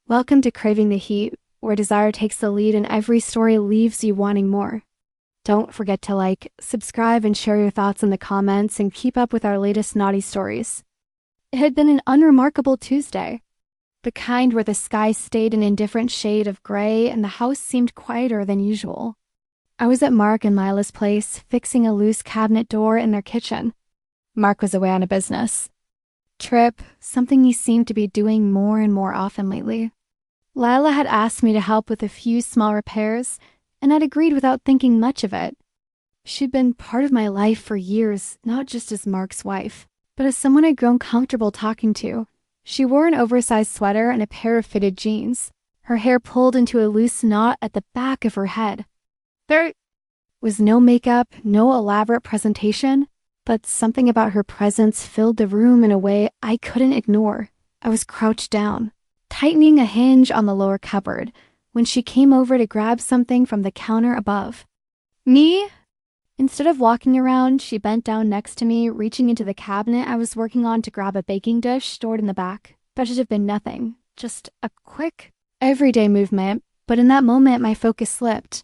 Welcome to Craving the Heat, where desire takes the lead and every story leaves you wanting more. Don't forget to like, subscribe, and share your thoughts in the comments and keep up with our latest naughty stories. It had been an unremarkable Tuesday, the kind where the sky stayed an indifferent shade of gray and the house seemed quieter than usual. I was at Mark and Lila's place, fixing a loose cabinet door in their kitchen. Mark was away on a business trip, something he seemed to be doing more and more often lately. Lila had asked me to help with a few small repairs, and I'd agreed without thinking much of it. She'd been part of my life for years, not just as Mark's wife, but as someone I'd grown comfortable talking to. She wore an oversized sweater and a pair of fitted jeans, her hair pulled into a loose knot at the back of her head. There was no makeup, no elaborate presentation, but something about her presence filled the room in a way I couldn't ignore. I was crouched down, tightening a hinge on the lower cupboard, when she came over to grab something from the counter above. Me? Instead of walking around, she bent down next to me, reaching into the cabinet I was working on to grab a baking dish stored in the back. That should have been nothing, just a quick, everyday movement, but in that moment my focus slipped.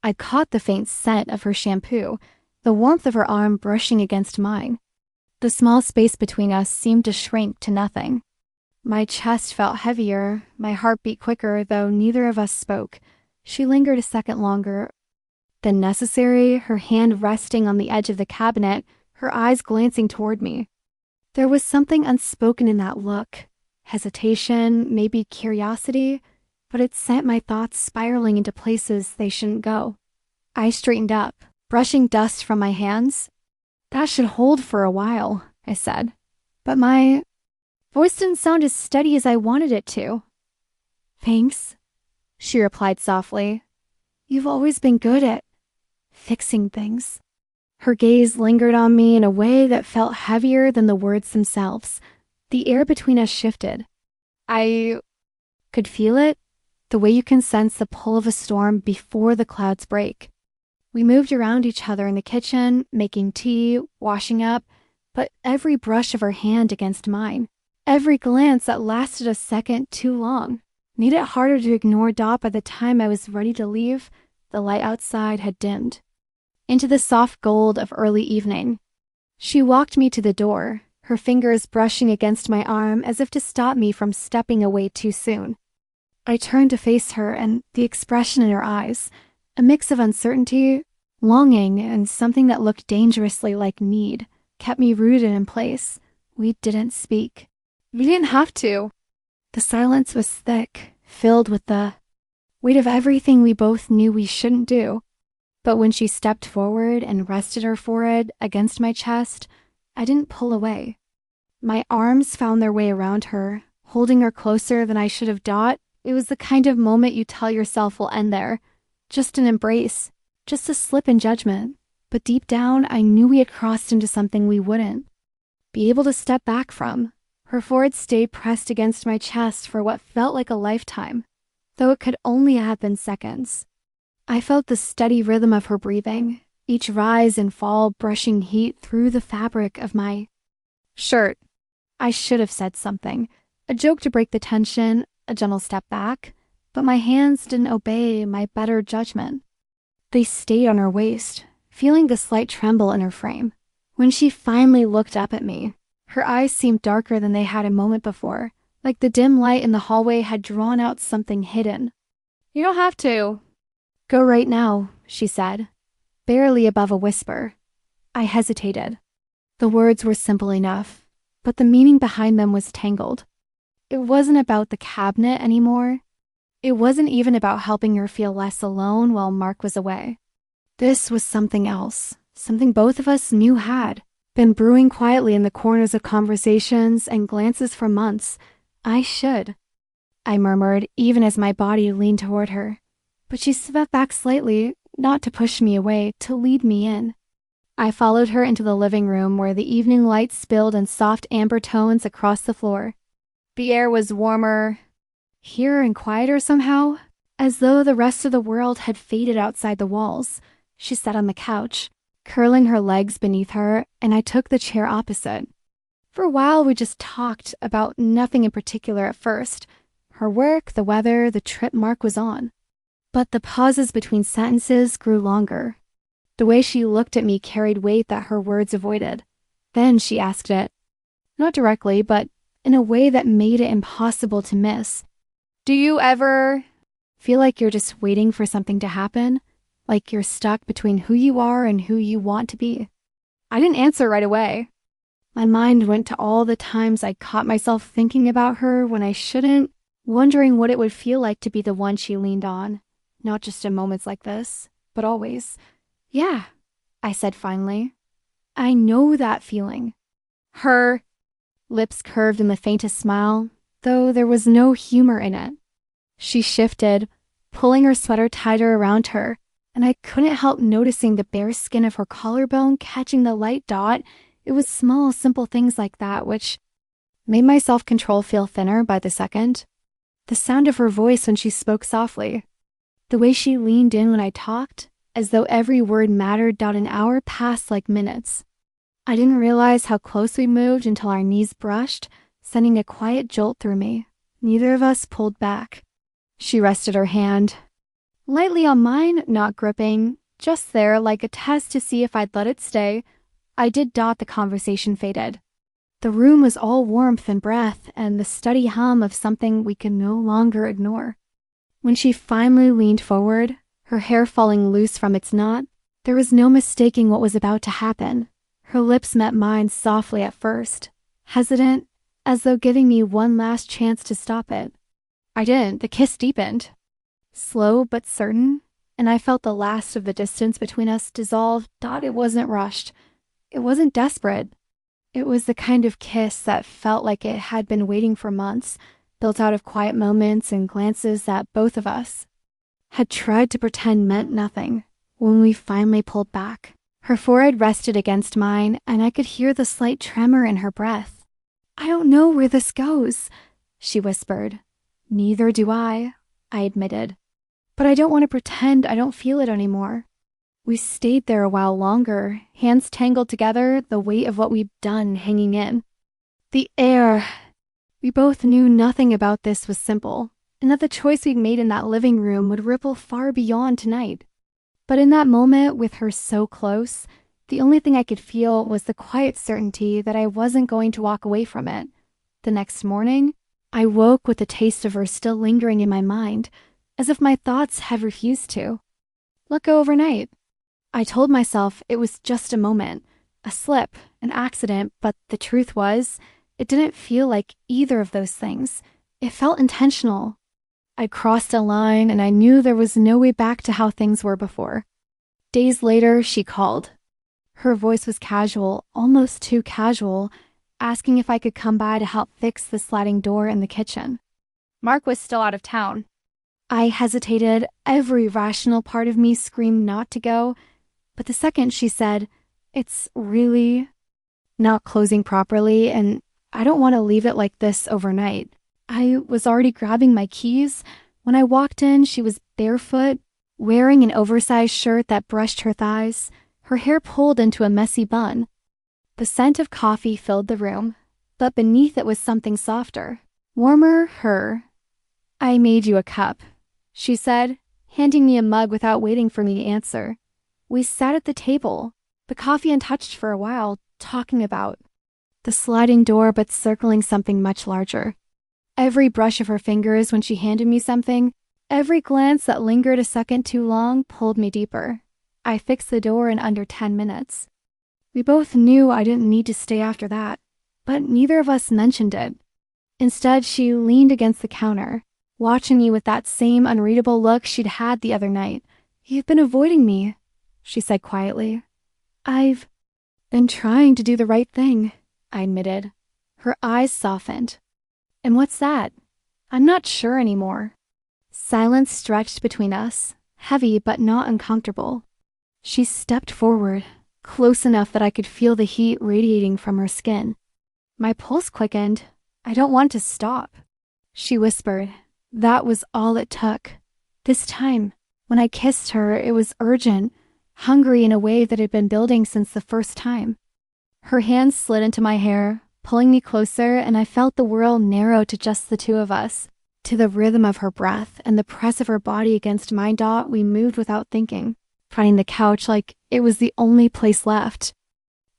I caught the faint scent of her shampoo, the warmth of her arm brushing against mine. The small space between us seemed to shrink to nothing. My chest felt heavier, my heart beat quicker, though neither of us spoke. She lingered a second longer than necessary, her hand resting on the edge of the cabinet, her eyes glancing toward me. There was something unspoken in that look. Hesitation, maybe curiosity, but it sent my thoughts spiraling into places they shouldn't go. I straightened up, brushing dust from my hands. That should hold for a while, I said, but my voice didn't sound as steady as I wanted it to. Thanks, she replied softly. You've always been good at fixing things. Her gaze lingered on me in a way that felt heavier than the words themselves. The air between us shifted. I could feel it, the way you can sense the pull of a storm before the clouds break. We moved around each other in the kitchen, making tea, washing up, but every brush of her hand against mine, every glance that lasted a second too long, made it harder to ignore Dot. By the time I was ready to leave, the light outside had dimmed into the soft gold of early evening. She walked me to the door, her fingers brushing against my arm as if to stop me from stepping away too soon. I turned to face her, and the expression in her eyes, a mix of uncertainty, longing, and something that looked dangerously like need, kept me rooted in place. We didn't speak. We didn't have to. The silence was thick, filled with the weight of everything we both knew we shouldn't do. But when she stepped forward and rested her forehead against my chest, I didn't pull away. My arms found their way around her, holding her closer than I should have. Dot. It was the kind of moment you tell yourself will end there. Just an embrace, just a slip in judgment. But deep down, I knew we had crossed into something we wouldn't be able to step back from. Her forehead stayed pressed against my chest for what felt like a lifetime, though it could only have been seconds. I felt the steady rhythm of her breathing, each rise and fall brushing heat through the fabric of my shirt. I should have said something, a joke to break the tension, a gentle step back, but my hands didn't obey my better judgment. They stayed on her waist, feeling the slight tremble in her frame. When she finally looked up at me, her eyes seemed darker than they had a moment before, like the dim light in the hallway had drawn out something hidden. You don't have to. Go right now, she said, barely above a whisper. I hesitated. The words were simple enough, but the meaning behind them was tangled. It wasn't about the cabinet anymore. It wasn't even about helping her feel less alone while Mark was away. This was something else, something both of us knew had been brewing quietly in the corners of conversations and glances for months. I murmured, even as my body leaned toward her. But she stepped back slightly, not to push me away, to lead me in. I followed her into the living room where the evening light spilled in soft amber tones across the floor. The air was warmer here and quieter somehow, as though the rest of the world had faded outside the walls. She sat on the couch, curling her legs beneath her, and I took the chair opposite. For a while, we just talked about nothing in particular at first. Her work, the weather, the trip Mark was on. But the pauses between sentences grew longer. The way she looked at me carried weight that her words avoided. Then she asked it. Not directly, but in a way that made it impossible to miss. Do you ever feel like you're just waiting for something to happen? Like you're stuck between who you are and who you want to be? I didn't answer right away. My mind went to all the times I caught myself thinking about her when I shouldn't, wondering what it would feel like to be the one she leaned on. Not just in moments like this, but always. Yeah, I said finally. I know that feeling. Her lips curved in the faintest smile, though there was no humor in it. She shifted, pulling her sweater tighter around her, and I couldn't help noticing the bare skin of her collarbone catching the light dot. It was small, simple things like that which made my self-control feel thinner by the second. The sound of her voice when she spoke softly. The way she leaned in when I talked, as though every word mattered. An hour passed like minutes. I didn't realize how close we moved until our knees brushed, sending a quiet jolt through me. Neither of us pulled back. She rested her hand lightly on mine, not gripping, just there like a test to see if I'd let it stay. I did. The conversation faded. The room was all warmth and breath and the steady hum of something we could no longer ignore. When she finally leaned forward, her hair falling loose from its knot, there was no mistaking what was about to happen. Her lips met mine softly at first, hesitant, as though giving me one last chance to stop it. I didn't. The kiss deepened. Slow but certain, and I felt the last of the distance between us dissolve. It wasn't rushed. It wasn't desperate. It was the kind of kiss that felt like it had been waiting for months, built out of quiet moments and glances that both of us had tried to pretend meant nothing. When we finally pulled back, her forehead rested against mine, and I could hear the slight tremor in her breath. I don't know where this goes, she whispered. Neither do I admitted. But I don't want to pretend I don't feel it anymore. We stayed there a while longer, hands tangled together, the weight of what we'd done hanging in. The air. We both knew nothing about this was simple, and that the choice we'd made in that living room would ripple far beyond tonight. But in that moment, with her so close, the only thing I could feel was the quiet certainty that I wasn't going to walk away from it. The next morning, I woke with the taste of her still lingering in my mind, as if my thoughts had refused to let go overnight. I told myself it was just a moment, a slip, an accident, but the truth was, it didn't feel like either of those things. It felt intentional. I'd crossed a line, and I knew there was no way back to how things were before. Days later, she called. Her voice was casual, almost too casual, asking if I could come by to help fix the sliding door in the kitchen. Mark was still out of town. I hesitated. Every rational part of me screamed not to go, but the second she said, "It's really not closing properly, and I don't want to leave it like this overnight." I was already grabbing my keys. When I walked in, she was barefoot, wearing an oversized shirt that brushed her thighs, her hair pulled into a messy bun. The scent of coffee filled the room, but beneath it was something softer, warmer. Her. "I made you a cup," she said, handing me a mug without waiting for me to answer. We sat at the table, the coffee untouched for a while, talking about the sliding door, but circling something much larger. Every brush of her fingers when she handed me something, every glance that lingered a second too long pulled me deeper. I fixed the door in under 10 minutes. We both knew I didn't need to stay after that, but neither of us mentioned it. Instead, she leaned against the counter, watching me with that same unreadable look she'd had the other night. "You've been avoiding me," she said quietly. "I've been trying to do the right thing," I admitted. Her eyes softened. "And what's that?" "I'm not sure anymore." Silence stretched between us, heavy but not uncomfortable. She stepped forward, close enough that I could feel the heat radiating from her skin. My pulse quickened. "I don't want to stop," she whispered. That was all it took. This time, when I kissed her, it was urgent, hungry in a way that had been building since the first time. Her hands slid into my hair, pulling me closer, and I felt the world narrow to just the two of us. To the rhythm of her breath and the press of her body against mine, we moved without thinking, finding the couch like it was the only place left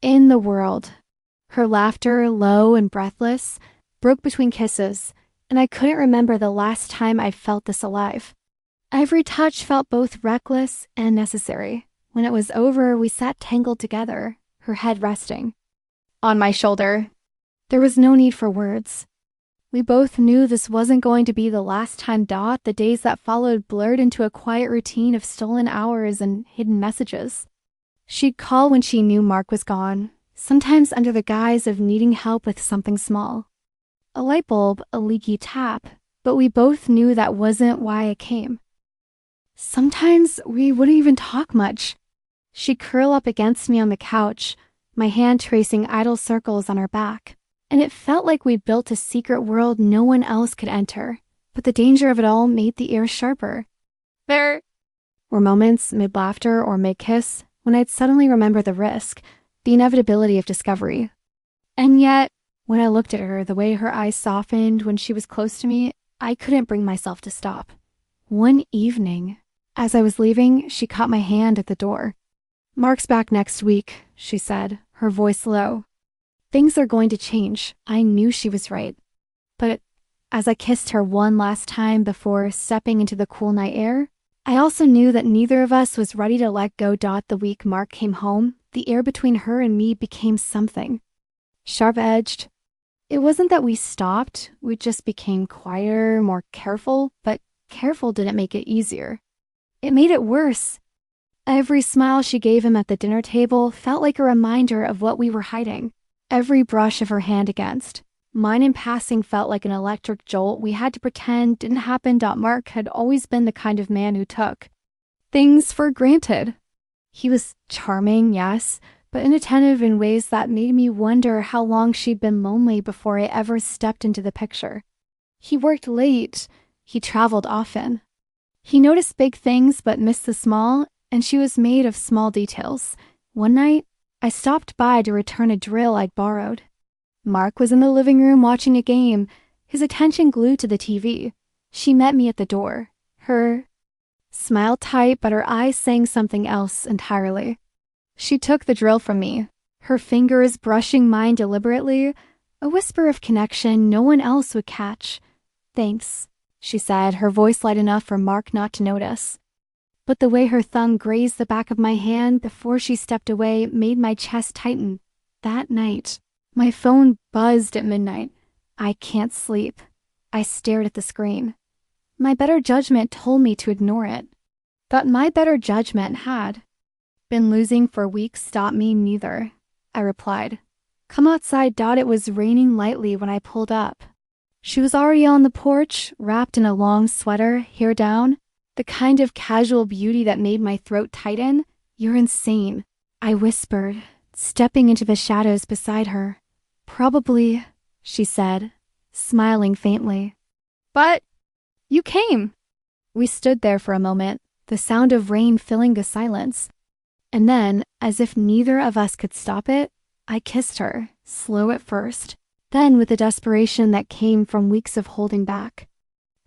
in the world. Her laughter, low and breathless, broke between kisses, and I couldn't remember the last time I felt this alive. Every touch felt both reckless and necessary. When it was over, we sat tangled together, her head resting on my shoulder. There was no need for words. We both knew this wasn't going to be the last time. The days that followed blurred into a quiet routine of stolen hours and hidden messages. She'd call when she knew Mark was gone, sometimes under the guise of needing help with something small. A light bulb, a leaky tap, but we both knew that wasn't why it came. Sometimes we wouldn't even talk much. She'd curl up against me on the couch, my hand tracing idle circles on her back, and it felt like we'd built a secret world no one else could enter, but the danger of it all made the ears sharper. There were moments, mid-laughter or mid-kiss, when I'd suddenly remember the risk, the inevitability of discovery. And yet, when I looked at her, the way her eyes softened when she was close to me, I couldn't bring myself to stop. One evening, as I was leaving, she caught my hand at the door. "Mark's back next week," she said, her voice low. Things are going to change. I knew she was right. But as I kissed her one last time before stepping into the cool night air, I also knew that neither of us was ready to let go. The week Mark came home, the air between her and me became something sharp-edged. It wasn't that we stopped, we just became quieter, more careful, but careful didn't make it easier. It made it worse. Every smile she gave him at the dinner table felt like a reminder of what we were hiding. Every brush of her hand against mine in passing felt like an electric jolt we had to pretend didn't happen. Mark had always been the kind of man who took things for granted. He was charming, yes, but inattentive in ways that made me wonder how long she'd been lonely before I ever stepped into the picture. He worked late. He traveled often. He noticed big things but missed the small, and she was made of small details. One night, I stopped by to return a drill I'd borrowed. Mark was in the living room watching a game, his attention glued to the TV. She met me at the door. Her smile tight, but her eyes saying something else entirely. She took the drill from me, her fingers brushing mine deliberately, a whisper of connection no one else would catch. "Thanks," she said, her voice light enough for Mark not to notice. But the way her thumb grazed the back of my hand before she stepped away made my chest tighten. That night, my phone buzzed at midnight. I can't sleep. I stared at the screen. My better judgment told me to ignore it. But my better judgment had been losing for weeks. Me neither, I replied. "Come outside." It was raining lightly when I pulled up. She was already on the porch, wrapped in a long sweater, hair down. The kind of casual beauty that made my throat tighten. "You're insane," I whispered, stepping into the shadows beside her. "Probably," she said, smiling faintly. "But you came." We stood there for a moment, the sound of rain filling the silence. And then, as if neither of us could stop it, I kissed her, slow at first, then with the desperation that came from weeks of holding back.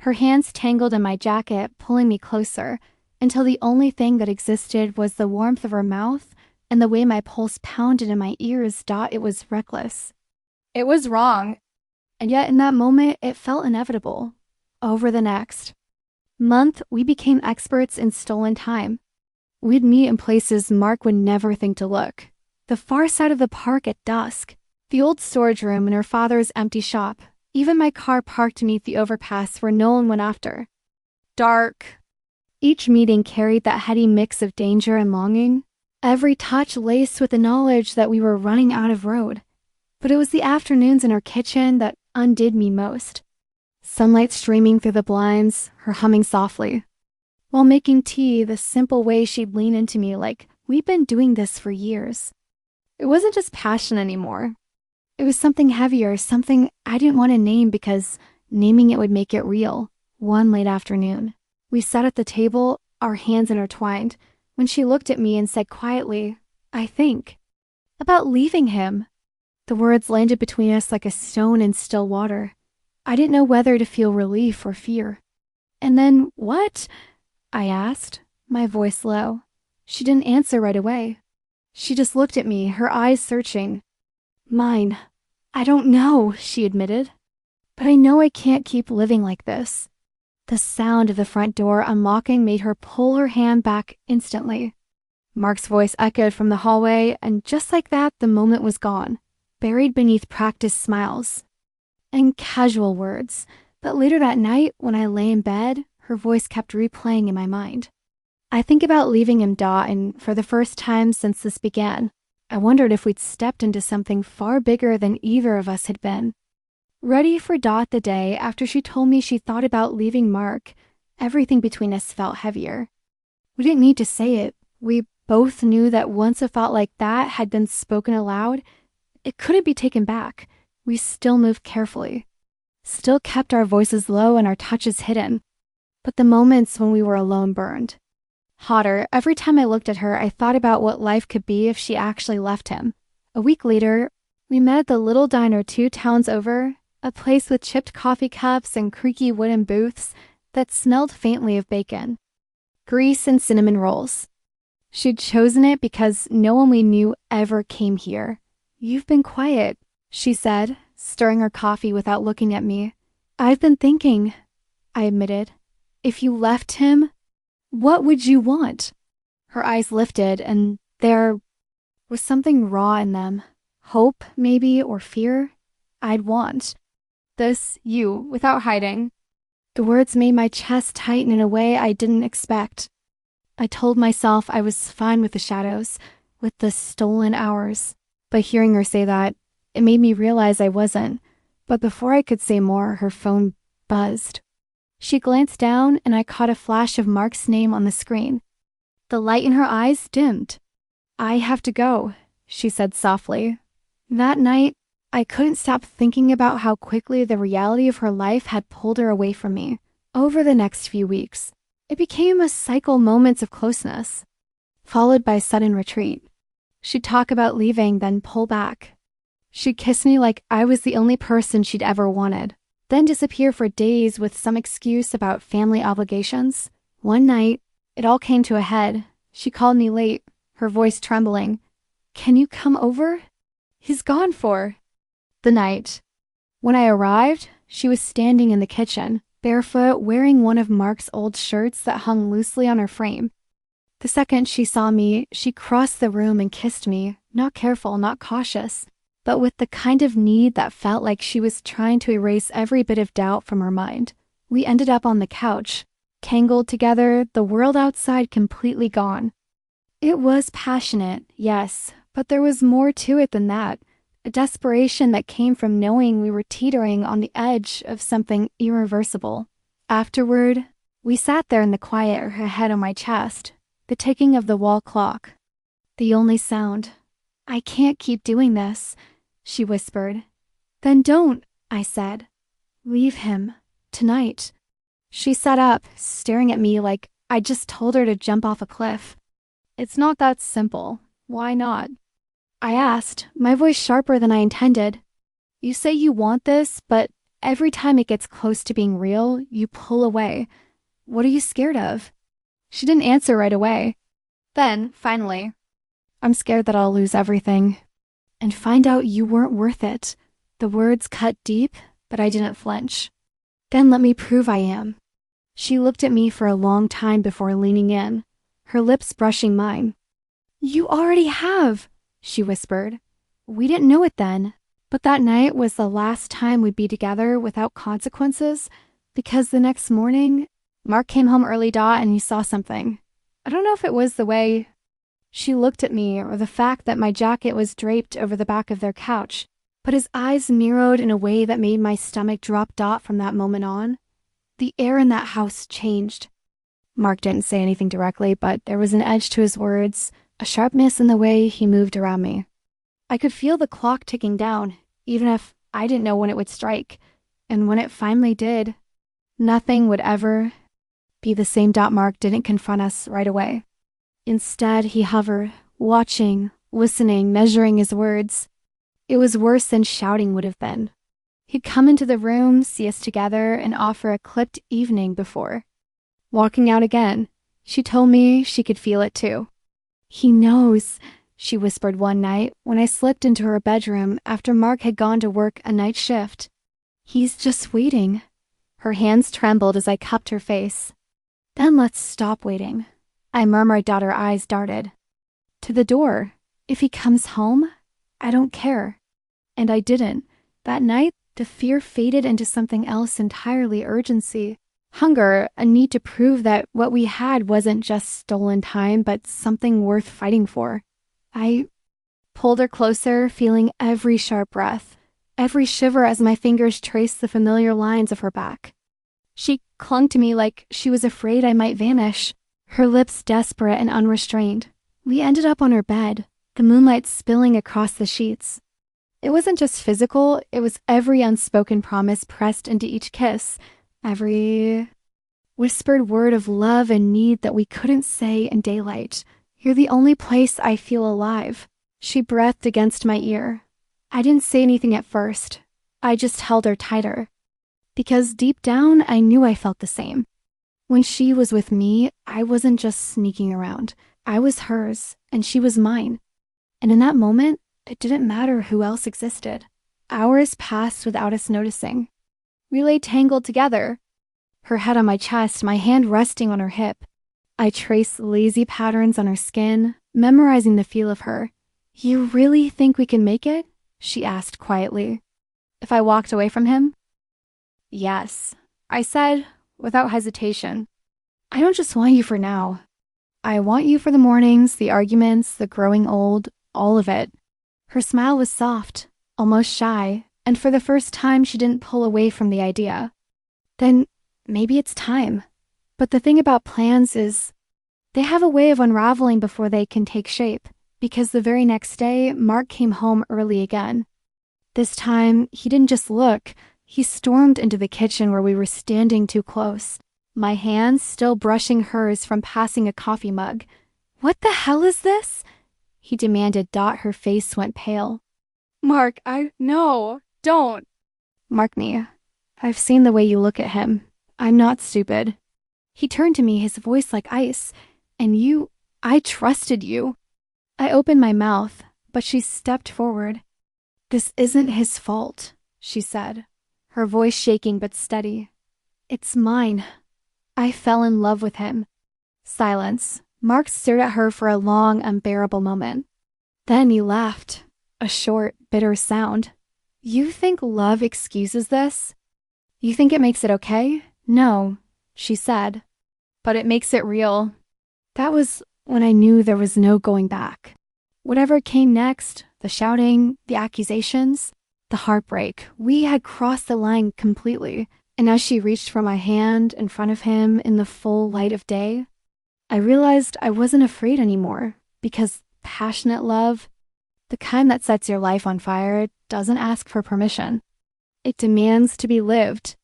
Her hands tangled in my jacket, pulling me closer, until the only thing that existed was the warmth of her mouth and the way my pulse pounded in my ears. It was reckless. It was wrong. And yet in that moment, it felt inevitable. Over the next month, we became experts in stolen time. We'd meet in places Mark would never think to look. The far side of the park at dusk, the old storage room in her father's empty shop, even my car parked beneath the overpass where no one went after. Dark. Each meeting carried that heady mix of danger and longing, every touch laced with the knowledge that we were running out of road. But it was the afternoons in her kitchen that undid me most. Sunlight streaming through the blinds, her humming softly. While making tea, the simple way she'd lean into me like we'd been doing this for years. It wasn't just passion anymore. It was something heavier, something I didn't want to name because naming it would make it real. One late afternoon, we sat at the table, our hands intertwined, when she looked at me and said quietly, "I think about leaving him." The words landed between us like a stone in still water. I didn't know whether to feel relief or fear. And then, what? I asked, my voice low. She didn't answer right away. She just looked at me, her eyes searching. Mine. I don't know, she admitted. But I know I can't keep living like this. The sound of the front door unlocking made her pull her hand back instantly. Mark's voice echoed from the hallway, and just like that, the moment was gone, buried beneath practiced smiles and casual words. But later that night, when I lay in bed, her voice kept replaying in my mind. I think about leaving him, Dot, and for the first time since this began, I wondered if we'd stepped into something far bigger than either of us had been. Ready for Dot the day after she told me she thought about leaving Mark, everything between us felt heavier. We didn't need to say it. We both knew that once a thought like that had been spoken aloud, it couldn't be taken back. We still moved carefully, still kept our voices low and our touches hidden. But the moments when we were alone burned hotter. Every time I looked at her, I thought about what life could be if she actually left him. A week later, we met at the little diner 2 towns over, a place with chipped coffee cups and creaky wooden booths that smelled faintly of bacon, grease, and cinnamon rolls. She'd chosen it because no one we knew ever came here. You've been quiet, she said, stirring her coffee without looking at me. I've been thinking, I admitted. If you left him, what would you want? Her eyes lifted, and there was something raw in them. Hope, maybe, or fear. I'd want this, you, without hiding. The words made my chest tighten in a way I didn't expect. I told myself I was fine with the shadows, with the stolen hours. But hearing her say that, it made me realize I wasn't. But before I could say more, her phone buzzed. She glanced down, and I caught a flash of Mark's name on the screen. The light in her eyes dimmed. I have to go, she said softly. That night, I couldn't stop thinking about how quickly the reality of her life had pulled her away from me. Over the next few weeks, it became a cycle, moments of closeness, followed by sudden retreat. She'd talk about leaving, then pull back. She'd kiss me like I was the only person she'd ever wanted, then disappear for days with some excuse about family obligations. One night, it all came to a head. She called me late, her voice trembling. Can you come over? He's gone for the night. When I arrived, she was standing in the kitchen, barefoot, wearing one of Mark's old shirts that hung loosely on her frame. The second she saw me, she crossed the room and kissed me, not careful, not cautious, but with the kind of need that felt like she was trying to erase every bit of doubt from her mind. We ended up on the couch, tangled together, the world outside completely gone. It was passionate, yes, but there was more to it than that. A desperation that came from knowing we were teetering on the edge of something irreversible. Afterward, we sat there in the quiet, her head on my chest, the ticking of the wall clock. The only sound. I can't keep doing this, she whispered. Then don't, I said. Leave him. Tonight. She sat up, staring at me like I just told her to jump off a cliff. It's not that simple. Why not? I asked, my voice sharper than I intended. You say you want this, but every time it gets close to being real, you pull away. What are you scared of? She didn't answer right away. Then, finally, I'm scared that I'll lose everything and find out you weren't worth it. The words cut deep, but I didn't flinch. Then let me prove I am. She looked at me for a long time before leaning in, her lips brushing mine. You already have, she whispered. We didn't know it then, but that night was the last time we'd be together without consequences, because the next morning, Mark came home early, Dot, and he saw something. I don't know if it was the way she looked at me or the fact that my jacket was draped over the back of their couch, but his eyes mirrored in a way that made my stomach drop. Dot, from that moment on, the air in that house changed. Mark didn't say anything directly, but there was an edge to his words, a sharpness in the way he moved around me. I could feel the clock ticking down, even if I didn't know when it would strike. And when it finally did, nothing would ever be the same. Mark didn't confront us right away. Instead, he hovered, watching, listening, measuring his words. It was worse than shouting would have been. He'd come into the room, see us together, and offer a clipped evening before. Walking out again, she told me she could feel it too. "He knows," she whispered one night when I slipped into her bedroom after Mark had gone to work a night shift. "He's just waiting." Her hands trembled as I cupped her face. "Then let's stop waiting," I murmured while her eyes darted. "To the door. If he comes home, I don't care." And I didn't. That night, the fear faded into something else entirely: urgency. Hunger, a need to prove that what we had wasn't just stolen time, but something worth fighting for. I pulled her closer, feeling every sharp breath, every shiver as my fingers traced the familiar lines of her back. She clung to me like she was afraid I might vanish, her lips desperate and unrestrained. We ended up on her bed, the moonlight spilling across the sheets. It wasn't just physical, it was every unspoken promise pressed into each kiss, every whispered word of love and need that we couldn't say in daylight. "You're the only place I feel alive," she breathed against my ear. I didn't say anything at first. I just held her tighter. Because deep down, I knew I felt the same. When she was with me, I wasn't just sneaking around. I was hers, and she was mine. And in that moment, it didn't matter who else existed. Hours passed without us noticing. We lay tangled together, her head on my chest, my hand resting on her hip. I traced lazy patterns on her skin, memorizing the feel of her. "You really think we can make it?" she asked quietly. "If I walked away from him?" "Yes," I said, without hesitation. "I don't just want you for now. I want you for the mornings, the arguments, the growing old, all of it." Her smile was soft, almost shy, and for the first time she didn't pull away from the idea. "Then maybe it's time. But the thing about plans is they have a way of unraveling before they can take shape," because the very next day, Mark came home early again. This time, he didn't just look. He stormed into the kitchen where we were standing too close, my hands still brushing hers from passing a coffee mug. "What the hell is this?" he demanded. Her face went pale. "Mark, no, don't." "Mark me. I've seen the way you look at him. I'm not stupid." He turned to me, his voice like ice. "And I trusted you." I opened my mouth, but she stepped forward. "This isn't his fault," she said, her voice shaking but steady. "It's mine. I fell in love with him." Silence. Mark stared at her for a long, unbearable moment. Then he laughed, a short, bitter sound. "You think love excuses this? You think it makes it okay?" "No," she said, "but it makes it real." That was when I knew there was no going back. Whatever came next, the shouting, the accusations, the heartbreak, we had crossed the line completely. And as she reached for my hand in front of him in the full light of day, I realized I wasn't afraid anymore, because passionate love, the kind that sets your life on fire, doesn't ask for permission. It demands to be lived.